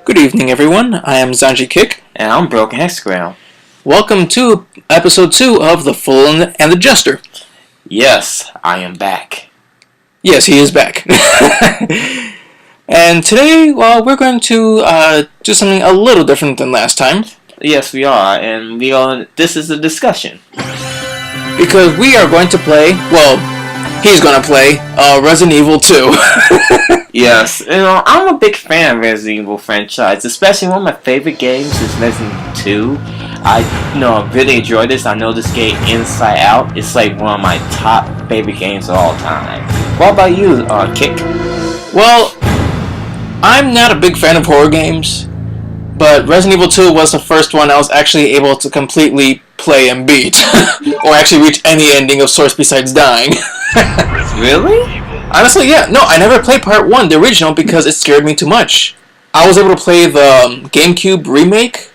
Good evening, everyone. I am Zanji Kick. And I'm BrokenHex. Welcome to episode 2 of The Fool and the Jester. Yes, I am back. Yes, he is back. And today, we're going to do something a little different than last time. Yes, we are, and this is a discussion. Because we are going to play, he's going to play Resident Evil 2. Yes, I'm a big fan of Resident Evil franchise, especially one of my favorite games is Resident Evil 2. I really enjoy this. I know this game inside out. It's like one of my top favorite games of all time. What about you, Kick? Well, I'm not a big fan of horror games, but Resident Evil 2 was the first one I was actually able to completely play and beat, or actually reach any ending of sorts besides dying. Really? Honestly, yeah. No, I never played part 1, the original, because it scared me too much. I was able to play the GameCube remake,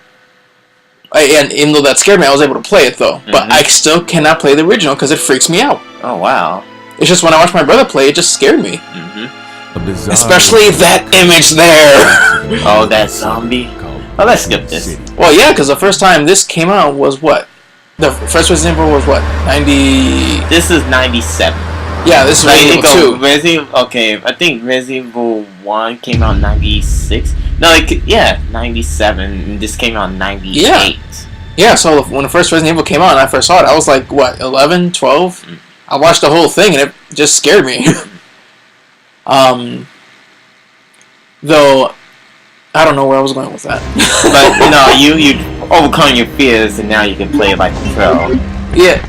and even though that scared me, I was able to play it, though. Mm-hmm. But I still cannot play the original, because it freaks me out. Oh, wow. It's just when I watched my brother play, it just scared me. Mm-hmm. Especially that image there. Oh, that zombie. Well, let's skip this. Well, yeah, because the first time this came out was what? The first Resident Evil was what? 90... This is 97. Yeah, this is Resident Evil 2. I think Resident Evil 1 came out in 96. No, 97. And this came out in 98. Yeah, so when the first Resident Evil came out and I first saw it, I was like, what, 11, 12? Mm. I watched the whole thing and it just scared me. Though, I don't know where I was going with that. But, you overcome your fears and now you can play like a pro. Yeah,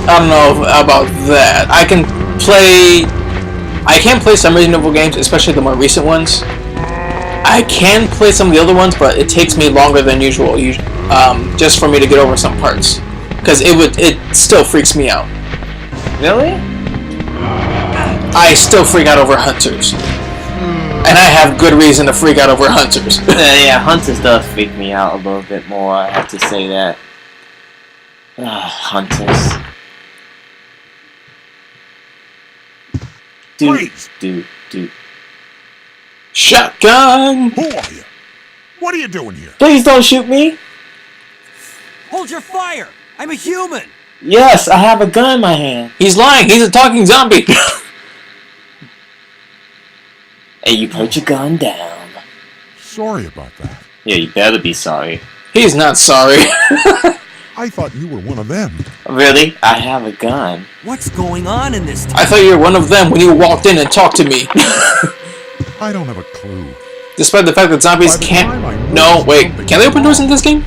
I don't know about that. I can play some Resident Evil games, especially the more recent ones. I can play some of the other ones, but it takes me longer than usual, just for me to get over some parts. Because it still freaks me out. Really? I still freak out over hunters. And I have good reason to freak out over hunters. Yeah, hunters does freak me out a little bit more, I have to say that. Hunters. Dude. Shotgun! Who are you? What are you doing here? Please don't shoot me! Hold your fire! I'm a human! Yes, I have a gun in my hand. He's lying, he's a talking zombie! Hey, you put your gun down. Sorry about that. Yeah, you better be sorry. He's not sorry. I thought you were one of them. Really? I have a gun. What's going on in this town? I thought you were one of them when you walked in and talked to me. I don't have a clue. Despite the fact that zombies can't... No, wait. Can they open doors in this game?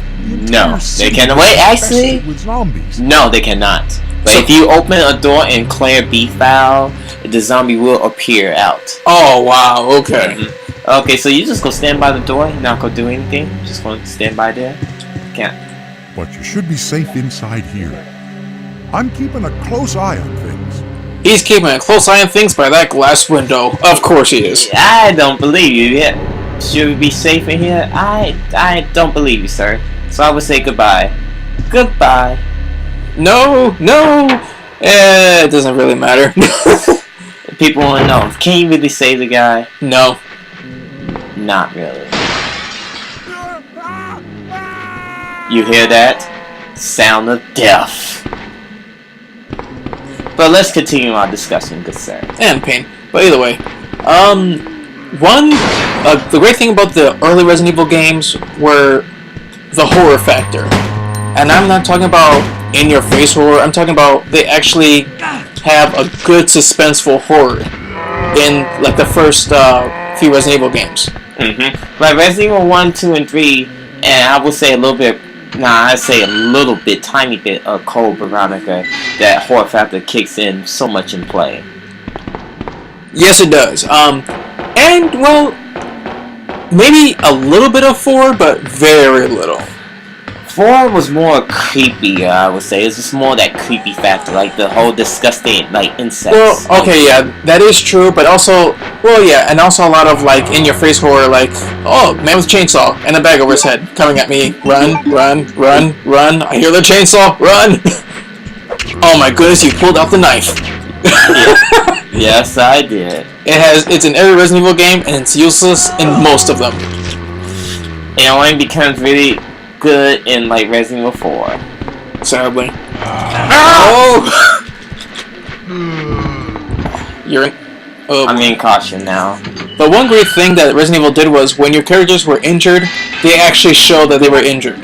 No, they cannot. Wait, actually... No, they cannot. But if you open a door and clear B-file, the zombie will appear out. Oh, wow. Okay. Mm-hmm. Okay, so you just go stand by the door, not go do anything? Just go stand by there? Can't. But you should be safe inside here. I'm keeping a close eye on things. He's keeping a close eye on things by that glass window. Of course he is. I don't believe you yet. Should we be safe in here? I don't believe you, sir. So I would say goodbye. Goodbye. No. It doesn't really matter. People want to know, can you really save the guy? No. Not really. You hear that? Sound of death. But let's continue our discussion, good sir. And pain. But either way, the great thing about the early Resident Evil games were the horror factor. And I'm not talking about in-your-face horror, I'm talking about they actually have a good suspenseful horror in like the first few Resident Evil games. Mm-hmm. Like Resident Evil 1, 2, and 3, and I would say tiny bit of Code Veronica, that horror factor kicks in so much in play. Yes, it does. And, well, maybe a little bit of 4, but very little. 4 was more creepy, I would say. It's just more that creepy factor, like the whole disgusting, like, insects. Well, okay, yeah, that is true, but also, and also a lot of, like, in-your-face horror, like, oh, man with a chainsaw and a bag over his head, coming at me, run, I hear the chainsaw, run! Oh my goodness, you pulled out the knife. Yes, I did. It's in every Resident Evil game, and it's useless in most of them. It only becomes really good in like Resident Evil 4. Sadly. Oh! You're in. Oh. I'm in caution now. The one great thing that Resident Evil did was when your characters were injured, they actually showed that they were injured.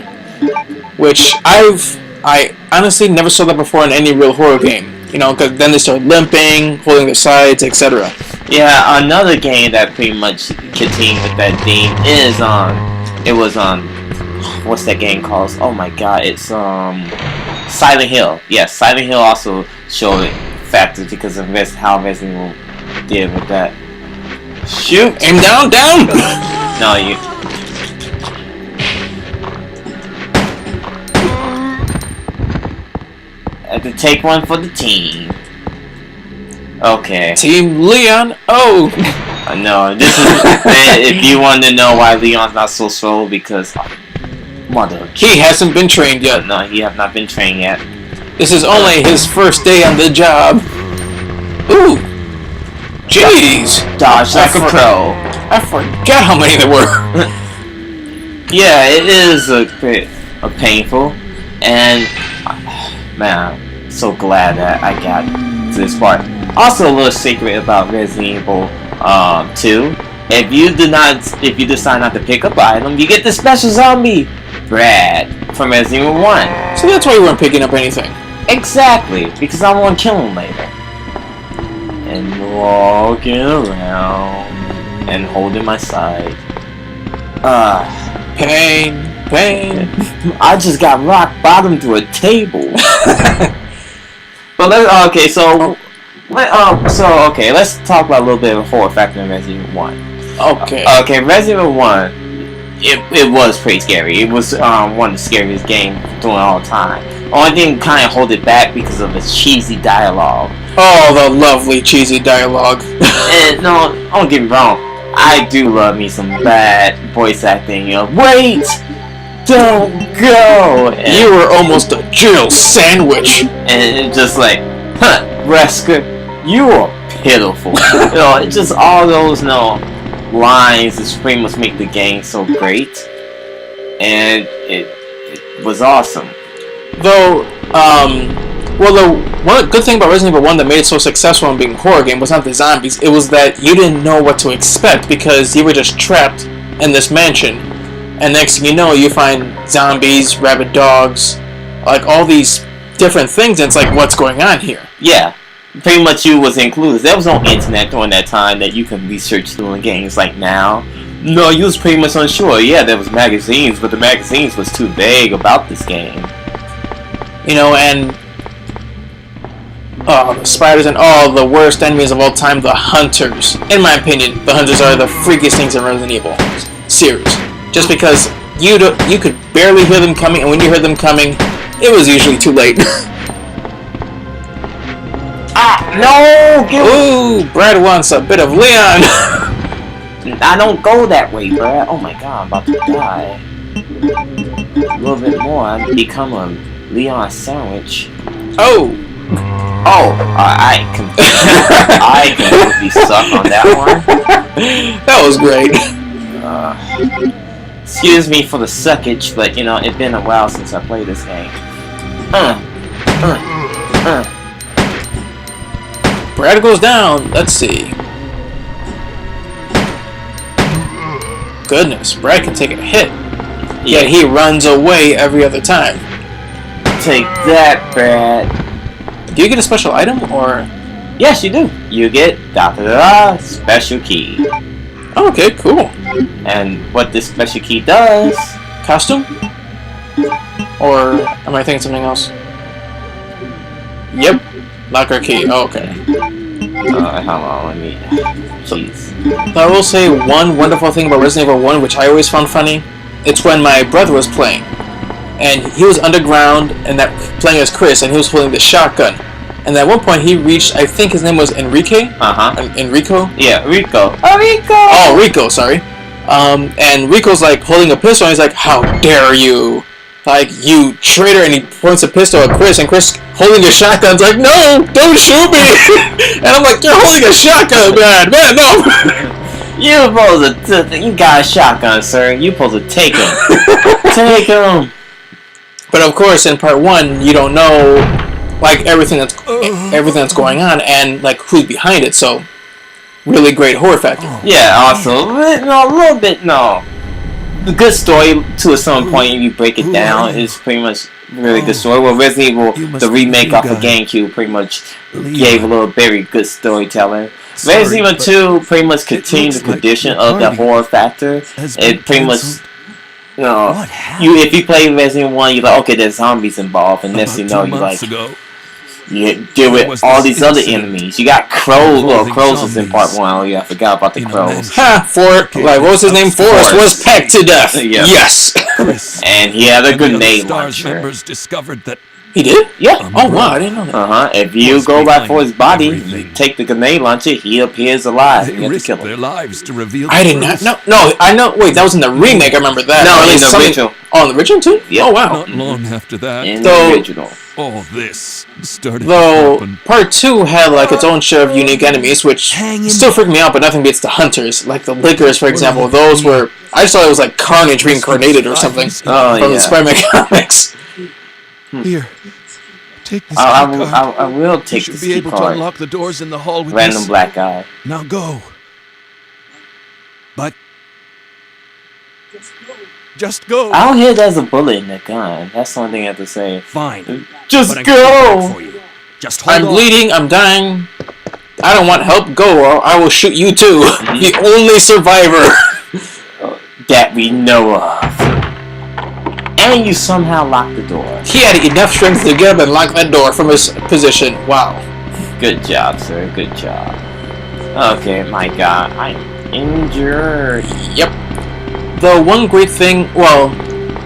Which I honestly never saw that before in any real horror game. You know, because then they start limping, holding their sides, etc. Yeah, another game that pretty much continued with that theme is what's that game called? Oh my god, it's Silent Hill. Yes, Silent Hill also showed factors because of how Resident Evil did with that. Shoot! Aim down, down! No, you. Had to take one for the team. Okay. Team Leon. Oh. No, this is if you want to know why Leon's not so slow because mother. He hasn't been trained yet. No, he have not been trained yet. This is only his first day on the job. Ooh. Jeez. Dodge like a pro. I forgot how many there were. Yeah, it is a bit painful, and man, I'm so glad that I got to this part. Also, a little secret about Resident Evil 2. If you decide not to pick up an item, you get the special zombie Brad from Resident Evil 1. So that's why you weren't picking up anything. Exactly, because I want to kill him later. And walking around and holding my side. Pain. I just got rock bottom to a table. But let's talk about a little bit of horror factor in Resident Evil 1. Okay, Resident Evil 1, it was pretty scary. It was one of the scariest games during all time. Only thing kind of hold it back because of its cheesy dialogue. Oh, the lovely cheesy dialogue. And no, don't get me wrong. I do love me some bad voice acting. You know, wait, don't go. And you were almost a jail sandwich. And it's just like, huh, Wesker, you are pitiful. You know, it's just all those lines that pretty much make the game so great, and it was awesome. Though, the one good thing about Resident Evil 1 that made it so successful in being a horror game was not the zombies, it was that you didn't know what to expect because you were just trapped in this mansion, and next thing you know, you find zombies, rabid dogs, like all these different things, and it's like, what's going on here? Yeah, pretty much you was included. There was no internet during that time that you can research through games like now. No, you was pretty much unsure. Yeah, there was magazines, but the magazines was too vague about this game. You know, and the spiders and the worst enemies of all time, the hunters. In my opinion, the hunters are the freakiest things in Resident Evil series. Just because you could barely hear them coming, and when you heard them coming, it was usually too late. No! Ooh, Brad wants a bit of Leon. I don't go that way, Brad. Oh my god, I'm about to die. A little bit more, I'd become a Leon sandwich. Oh, I completely suck on that one. That was great. Excuse me for the suckage, but you know, it's been a while since I played this game. Brad goes down. Let's see. Goodness, Brad can take a hit. Yet he runs away every other time. Take that, Brad. Do you get a special item, or? Yes, you do. You get special key. Oh, okay, cool. And what this special key does... Costume? Or am I thinking something else? Yep. Locker key. Oh, okay. Hold on, let me... Jeez. I will say one wonderful thing about Resident Evil 1, which I always found funny. It's when my brother was playing. And he was underground and playing as Chris, and he was holding the shotgun. And at one point he reached, I think his name was Enrique? Enrico? Yeah, Rico. Oh, Rico, sorry. And Rico's like holding a pistol, and he's like, how dare you? like, you traitor, and he points a pistol at Chris, and Chris holding a shotgun's like, no, don't shoot me. And I'm like, you're holding a shotgun, man, no. You got a shotgun, sir. You supposed to take him. Take him. But of course, in part 1, you don't know like everything that's going on and like who's behind it. So, really great horror factor. Yeah. Also, a little bit. No, the good story to a certain point. If you break it down, is pretty much really good story. Well, Resident Evil, the remake off of GameCube, pretty much gave a little very good storytelling. Resident Evil 2 pretty much continued the tradition of the horror factor. It pretty much, if you play Resident Evil 1, you're like, okay, there's zombies involved, and next you know, you're like, you deal with all these other enemies. You got crows. Well, crows was in part 1. Oh yeah, I forgot about the crows. What was his name? Forrest was pecked to death. Yeah. Yes. And he had a grenade launcher. Discovered that He did? Yeah. Oh wow, I didn't know that. If you go back for his body, you take the grenade launcher, he appears alive. You have to kill him. their lives to reveal I did not know. No, I know. Wait, that was in the remake. I remember that. No, Or at in least the original. Oh, in the original too? Yep. Oh wow. Not long after that, In Though- the original. all this started to Though happen. part 2 had like its own share of unique enemies, which still freaked me out, but nothing beats the hunters. Like the Lickers, for example. Those were I just thought it was like Carnage reincarnated or something Oh, from yeah. the Spider-Man comics. Here, take this I key will card. You take should this be key able to card. unlock the doors in the hall with Random this. black guy. Now go. But just go. I don't hear there's a bullet in the gun. That's the only thing I have to say. Fine. Just But I can come back go! for you. Just hold I'm on. bleeding, I'm dying. I don't want help, go or I will shoot you too. The only survivor. That we know of. And you somehow locked the door. He had enough strength to get up and lock that door from his position. Wow. Good job, sir. Good job. Okay, my god. I'm injured. Yep. The one great thing,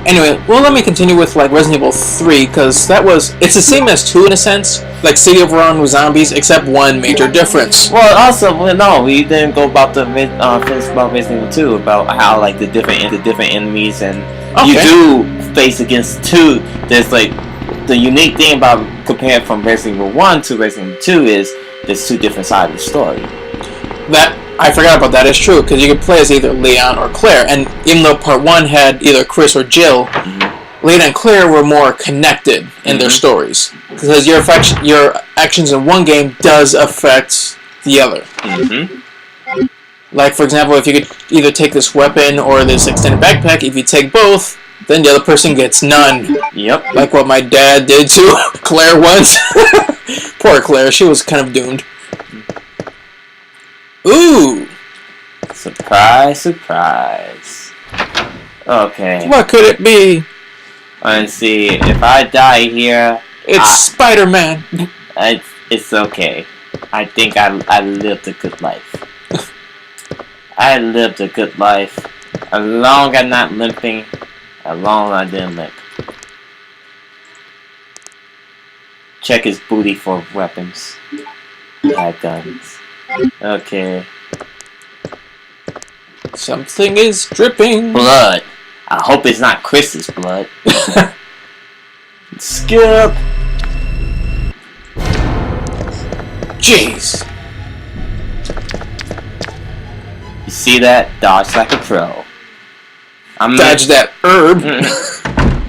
anyway, let me continue with like Resident Evil 3 because it's the same as 2 in a sense, like City of Run with zombies, except one major difference. Well, also, no, we didn't go about the finish about Resident Evil 2 about how like the different enemies and you Okay. do face against 2. There's like the unique thing about compared from Resident Evil 1 to Resident Evil 2 is there's 2 different sides of the story. That I forgot about that. It's true because you could play as either Leon or Claire, and even though Part 1 had either Chris or Jill, Leon and Claire were more connected in their stories because your actions in one game does affect the other. Like, for example, if you could either take this weapon or this extended backpack, if you take both, then the other person gets none. Yep. Like what my dad did to Claire once. Poor Claire, she was kind of doomed. Ooh! Surprise, surprise. Okay. What could it be? Let's see. If I die here, It's Spider-Man. it's okay. I think I lived a good life. I lived a good life. As long as I'm not limping, as long as I didn't limp. Check his booty for weapons. He had guns. Okay. Something is dripping. Blood. I hope it's not Chris's blood. Skip. Jeez. You see that? Dodge like a pro. Dodge that herb.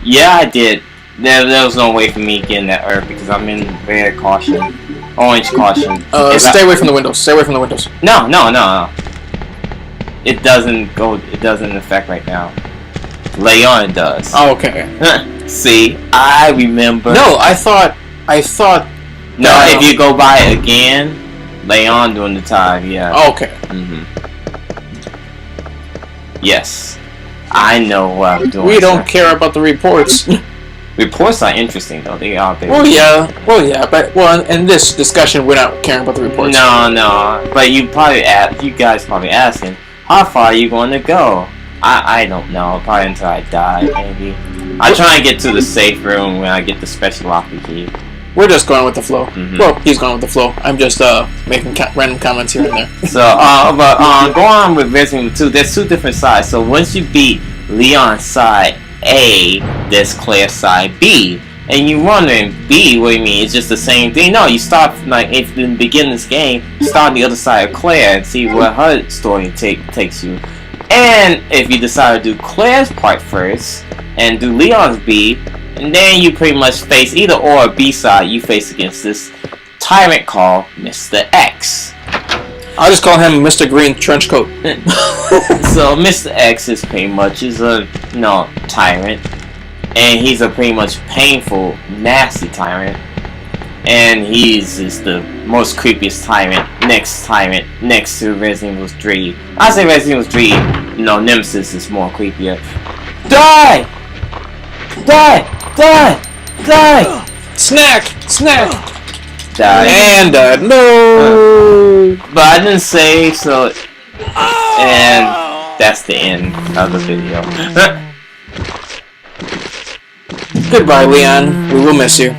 Yeah, I did. There was no way for me getting that herb because I'm in red caution. Orange caution. Stay away from the windows. Stay away from the windows. No. It doesn't affect right now. Leon does. Oh, okay. See, I remember. No, I thought. No, if you go by it again, Leon during the time, yeah. Oh, okay. Yes. I know what I'm doing. We don't care about the reports. Reports are interesting though. They are very. Well, yeah, but in this discussion, we're not caring about the reports. No. But you guys probably asking, how far are you going to go? I don't know. Probably until I die, maybe. I try and get to the safe room when I get the special locker key. We're just going with the flow. Well, he's going with the flow. I'm just making random comments here and there. So, but go on with Resident Evil 2. There's 2 different sides. So once you beat Leon's side, A, there's Claire side B. And you're wondering, B, what do you mean? It's just the same thing? No, you start, like, if in the beginning of this game, you start on the other side of Claire and see where her story takes you. And if you decide to do Claire's part first, and do Leon's B, and then you pretty much face either or B side, you face against this tyrant called Mr. X. I just call him Mr. Green Trenchcoat. So Mr. X is pretty much a tyrant. And he's a pretty much painful, nasty tyrant. And he's just the most creepiest tyrant next to Resident Evil 3. I say Resident Evil 3, Nemesis is more creepier. Die! Die! Die! Die! Snack! Snack! Die. And no! But I didn't say so. And that's the end of the video. Goodbye, Leon. We will miss you.